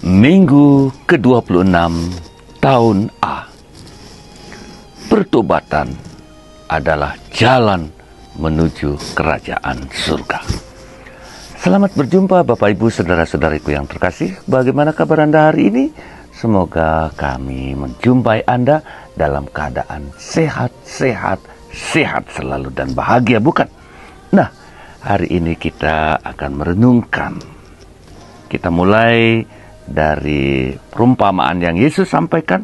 Minggu ke-26 tahun A. Pertobatan adalah jalan menuju kerajaan surga. Selamat berjumpa Bapak Ibu saudara-saudariku yang terkasih. Bagaimana kabar Anda hari ini? Semoga kami menjumpai Anda dalam keadaan sehat selalu dan bahagia, bukan? Nah, hari ini kita akan merenungkan. Kita mulai dari perumpamaan yang Yesus sampaikan.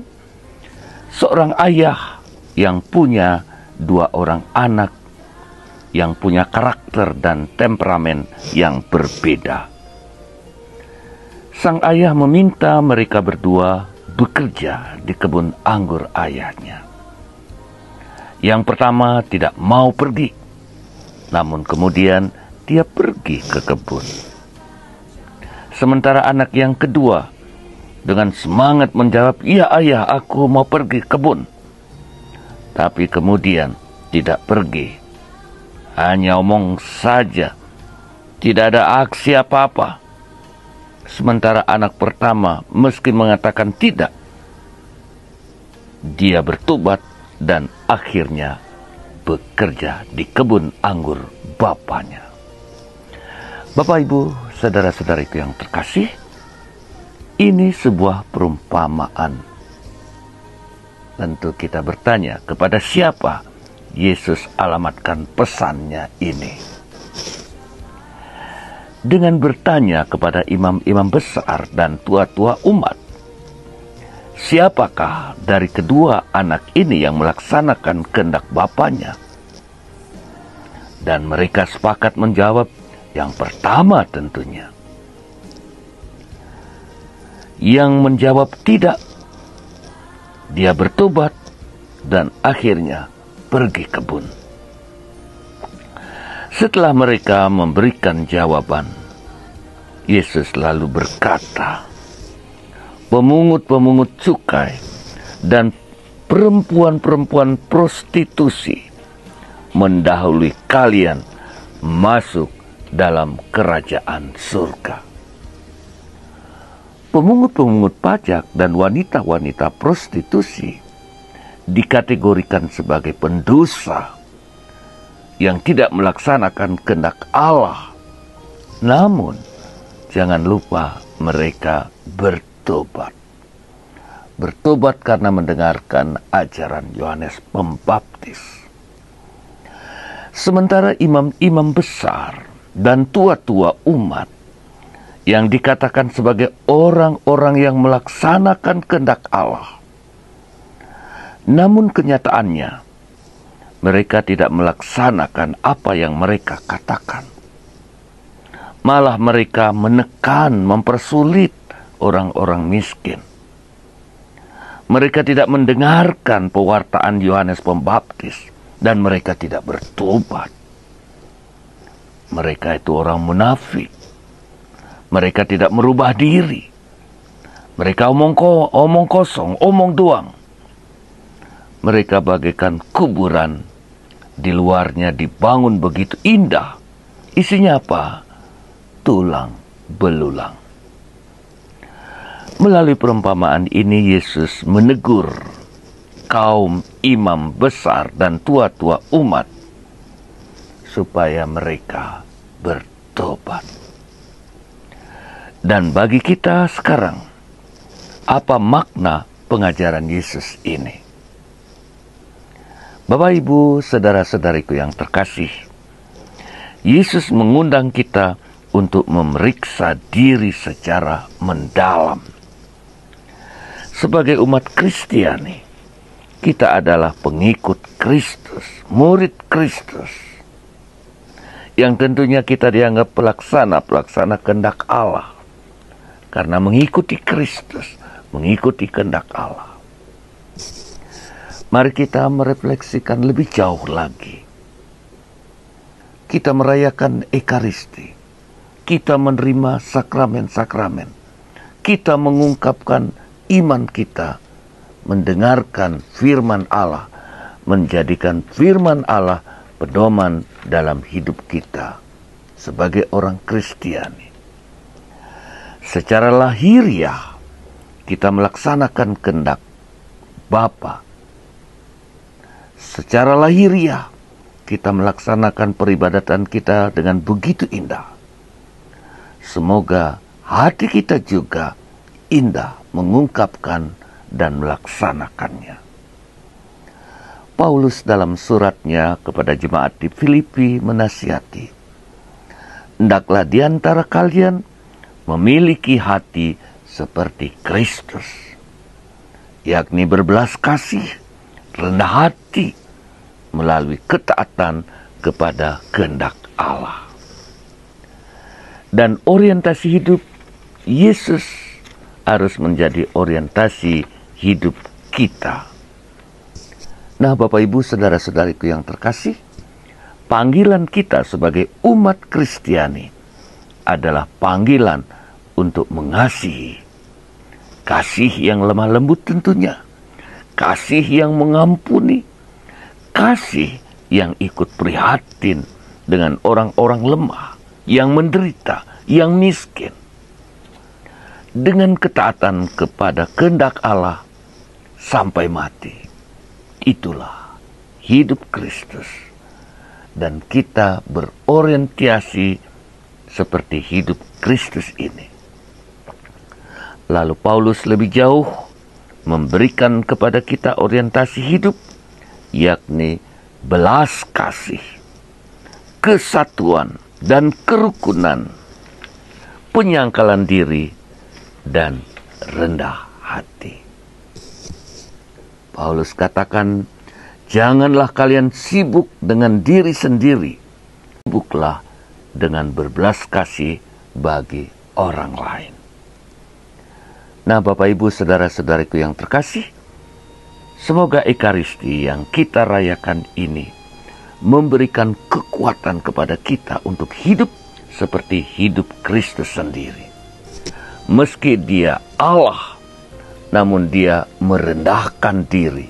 Seorang ayah yang punya dua orang anak yang punya karakter dan temperamen yang berbeda. Sang ayah meminta mereka berdua bekerja di kebun anggur ayahnya. Yang pertama tidak mau pergi, namun kemudian dia pergi ke kebun. Sementara anak yang kedua dengan semangat menjawab, "Iya ayah, aku mau pergi kebun." Tapi kemudian tidak pergi. Hanya omong saja. Tidak ada aksi apa-apa. Sementara anak pertama meski mengatakan tidak, dia bertobat dan akhirnya bekerja di kebun anggur bapaknya. Bapak Ibu, saudara-saudariku yang terkasih, ini sebuah perumpamaan. Tentu kita bertanya, kepada siapa Yesus alamatkan pesannya ini? Dengan bertanya kepada imam-imam besar dan tua-tua umat, siapakah dari kedua anak ini yang melaksanakan kehendak bapaknya? Dan mereka sepakat menjawab, yang pertama tentunya. Yang menjawab tidak, dia bertobat dan akhirnya pergi kebun. Setelah mereka memberikan jawaban, Yesus lalu berkata, pemungut-pemungut cukai dan perempuan-perempuan prostitusi mendahului kalian masuk dalam kerajaan surga. Pemungut-pemungut pajak dan wanita-wanita prostitusi dikategorikan sebagai pendosa yang tidak melaksanakan kehendak Allah. Namun, jangan lupa mereka bertobat. Bertobat karena mendengarkan ajaran Yohanes Pembaptis. Sementara imam-imam besar dan tua-tua umat yang dikatakan sebagai orang-orang yang melaksanakan kehendak Allah, namun kenyataannya mereka tidak melaksanakan apa yang mereka katakan. Malah mereka menekan, mempersulit orang-orang miskin. Mereka tidak mendengarkan pewartaan Yohanes Pembaptis dan mereka tidak bertobat. Mereka itu orang munafik. Mereka tidak merubah diri. Mereka omong kosong, omong doang. Mereka bagaikan kuburan. Di luarnya dibangun begitu indah. Isinya apa? Tulang belulang. Melalui perumpamaan ini Yesus menegur kaum imam besar dan tua-tua umat supaya mereka bertobat. Dan bagi kita sekarang, apa makna pengajaran Yesus ini? Bapak Ibu, saudara-saudariku yang terkasih, Yesus mengundang kita untuk memeriksa diri secara mendalam. Sebagai umat Kristiani, kita adalah pengikut Kristus, murid Kristus, yang tentunya kita dianggap pelaksana kehendak Allah. Karena mengikuti Kristus, mengikuti kehendak Allah. Mari kita merefleksikan lebih jauh lagi. Kita merayakan Ekaristi. Kita menerima sakramen-sakramen. Kita mengungkapkan iman kita. Mendengarkan firman Allah. Menjadikan firman Allah pedoman dalam hidup kita sebagai orang Kristiani. Secara lahiriah kita melaksanakan kehendak Bapa. Secara lahiriah kita melaksanakan peribadatan kita dengan begitu indah. Semoga hati kita juga indah mengungkapkan dan melaksanakannya. Paulus dalam suratnya kepada jemaat di Filipi menasihati, hendaklah di antara kalian memiliki hati seperti Kristus, yakni berbelas kasih, rendah hati, melalui ketaatan kepada kehendak Allah. Dan orientasi hidup Yesus harus menjadi orientasi hidup kita. Nah, Bapak Ibu saudara-saudariku yang terkasih, panggilan kita sebagai umat Kristiani adalah panggilan untuk mengasihi. Kasih yang lemah lembut tentunya, kasih yang mengampuni, kasih yang ikut prihatin dengan orang-orang lemah, yang menderita, yang miskin. Dengan ketaatan kepada kehendak Allah sampai mati. Itulah hidup Kristus. Dan kita berorientasi seperti hidup Kristus ini. Lalu Paulus lebih jauh memberikan kepada kita orientasi hidup, yakni belas kasih, kesatuan dan kerukunan, penyangkalan diri, dan rendah hati. Paulus katakan, janganlah kalian sibuk dengan diri sendiri, sibuklah dengan berbelas kasih bagi orang lain. Nah, Bapak Ibu saudara-saudariku yang terkasih, semoga Ekaristi yang kita rayakan ini memberikan kekuatan kepada kita untuk hidup seperti hidup Kristus sendiri. Meski dia Allah, namun dia merendahkan diri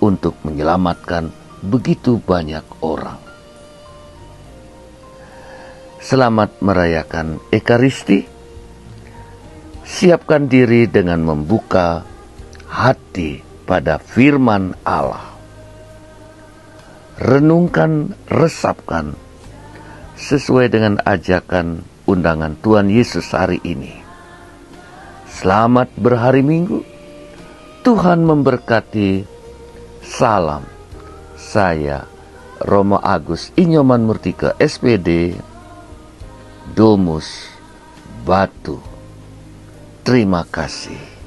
untuk menyelamatkan begitu banyak orang. Selamat merayakan Ekaristi. Siapkan diri dengan membuka hati pada firman Allah. Renungkan, resapkan sesuai dengan ajakan undangan Tuhan Yesus hari ini. Selamat berhari Minggu. Tuhan memberkati. Salam. Saya Romo Agus Inyoman Murtika SPD, Domus Batu. Terima kasih.